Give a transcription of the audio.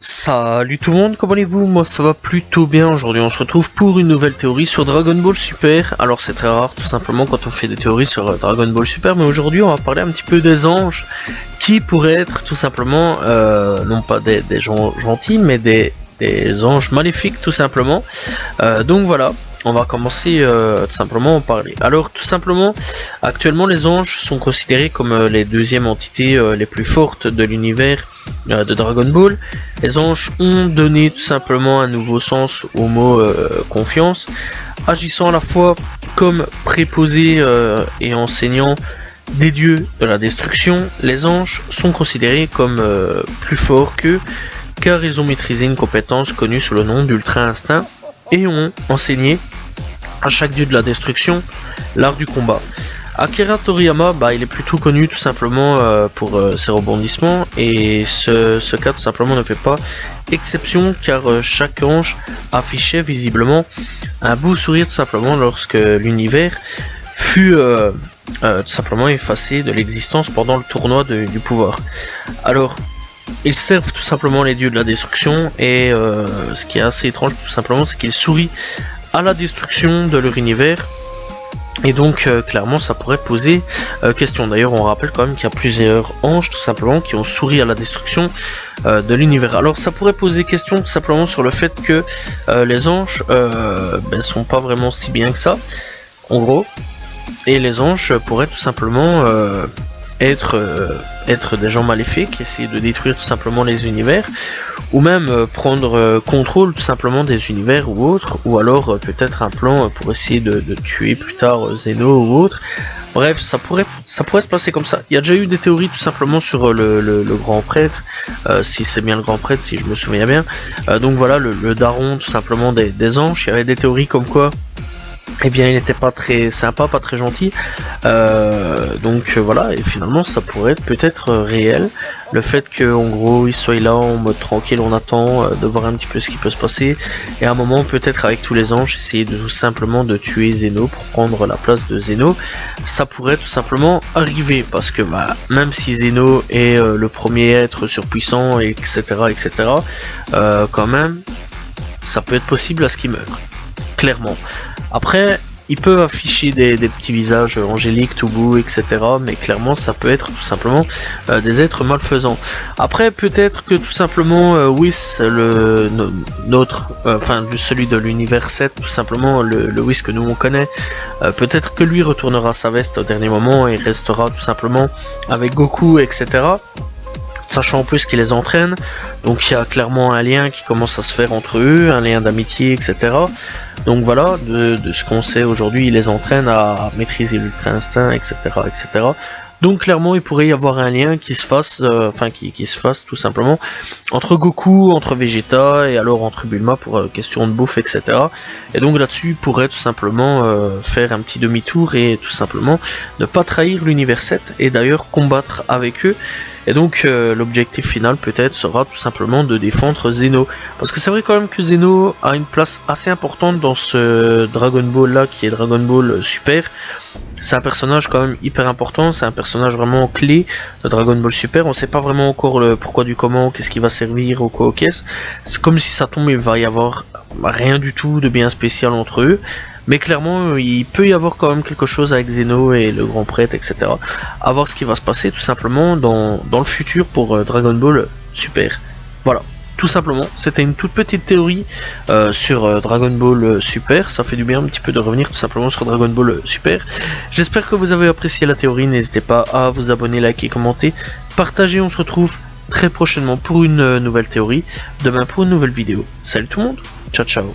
Salut tout le monde, comment allez-vous? Moi ça va plutôt bien. Aujourd'hui on se retrouve pour une nouvelle théorie sur Dragon Ball Super. Alors c'est très rare tout simplement quand on fait des théories sur Dragon Ball Super, mais aujourd'hui on va parler un petit peu des anges qui pourraient être tout simplement, non pas des gens gentils, mais des anges maléfiques tout simplement. Donc voilà. On va commencer tout simplement à en parler. Alors tout simplement, actuellement les anges sont considérés comme les deuxièmes entités les plus fortes de l'univers de Dragon Ball. Les anges ont donné tout simplement un nouveau sens au mot confiance, agissant à la fois comme préposés et enseignants des dieux de la destruction. Les anges sont considérés comme plus forts qu'eux, car ils ont maîtrisé une compétence connue sous le nom d'Ultra Instinct et ont enseigné à chaque dieu de la destruction l'art du combat. Akira Toriyama, il est plutôt connu tout simplement pour ses rebondissements, et ce cas tout simplement ne fait pas exception, car chaque ange affichait visiblement un beau sourire tout simplement lorsque l'univers fut tout simplement effacé de l'existence pendant le tournoi du pouvoir. Alors ils servent tout simplement les dieux de la destruction, et ce qui est assez étrange tout simplement, c'est qu'ils sourient à la destruction de leur univers. Et donc clairement ça pourrait poser question. D'ailleurs on rappelle quand même qu'il y a plusieurs anges tout simplement qui ont souri à la destruction de l'univers. Alors ça pourrait poser question tout simplement sur le fait que les anges sont pas vraiment si bien que ça, en gros. Et les anges pourraient tout simplement être des gens maléfiques, essayer de détruire tout simplement les univers, ou même prendre contrôle tout simplement des univers ou autres, ou alors peut-être un plan pour essayer de tuer plus tard Zeno ou autre. Bref, ça pourrait se passer comme ça. Il y a déjà eu des théories tout simplement sur le grand prêtre, si c'est bien le grand prêtre, si je me souviens bien. Donc voilà, le daron tout simplement des anges. Il y avait des théories comme quoi eh bien il n'était pas très sympa, pas très gentil, donc voilà, et finalement ça pourrait être peut-être réel, le fait que en gros il soit là en mode tranquille, on attend de voir un petit peu ce qui peut se passer, et à un moment peut-être avec tous les anges essayer de tout simplement de tuer Zeno pour prendre la place de Zeno. Ça pourrait tout simplement arriver, parce que même si Zeno est le premier être surpuissant, etc., quand même ça peut être possible à ce qu'il meure, clairement. Après, ils peuvent afficher des petits visages angéliques, tout beaux, etc. Mais clairement, ça peut être tout simplement des êtres malfaisants. Après, peut-être que tout simplement, Whis, celui de l'univers 7, tout simplement, le Whis que nous on connaît, peut-être que lui retournera sa veste au dernier moment et restera tout simplement avec Goku, etc. Sachant en plus qu'il les entraîne, donc il y a clairement un lien qui commence à se faire entre eux, un lien d'amitié, etc. Donc voilà, de ce qu'on sait aujourd'hui, il les entraîne à maîtriser l'Ultra Instinct, etc., etc. Donc clairement, il pourrait y avoir un lien qui se fasse, qui se fasse tout simplement entre Goku, entre Vegeta, et alors entre Bulma pour question de bouffe, etc. Et donc là-dessus, il pourrait tout simplement faire un petit demi-tour et tout simplement ne pas trahir l'univers 7, et d'ailleurs combattre avec eux. Et donc l'objectif final peut-être sera tout simplement de défendre Zeno. Parce que c'est vrai quand même que Zeno a une place assez importante dans ce Dragon Ball là qui est Dragon Ball Super. C'est un personnage quand même hyper important, c'est un personnage vraiment clé de Dragon Ball Super. On sait pas vraiment encore le pourquoi du comment, qu'est-ce qui va servir ou quoi, qu'est-ce. C'est comme si ça tombe, il va y avoir rien du tout de bien spécial entre eux. Mais clairement, il peut y avoir quand même quelque chose avec Zeno et le grand prêtre, etc. À voir ce qui va se passer tout simplement dans le futur pour Dragon Ball Super. Voilà, tout simplement, c'était une toute petite théorie sur Dragon Ball Super. Ça fait du bien un petit peu de revenir tout simplement sur Dragon Ball Super. J'espère que vous avez apprécié la théorie, n'hésitez pas à vous abonner, liker, commenter, partager. On se retrouve très prochainement pour une nouvelle théorie, demain pour une nouvelle vidéo. Salut tout le monde, ciao ciao.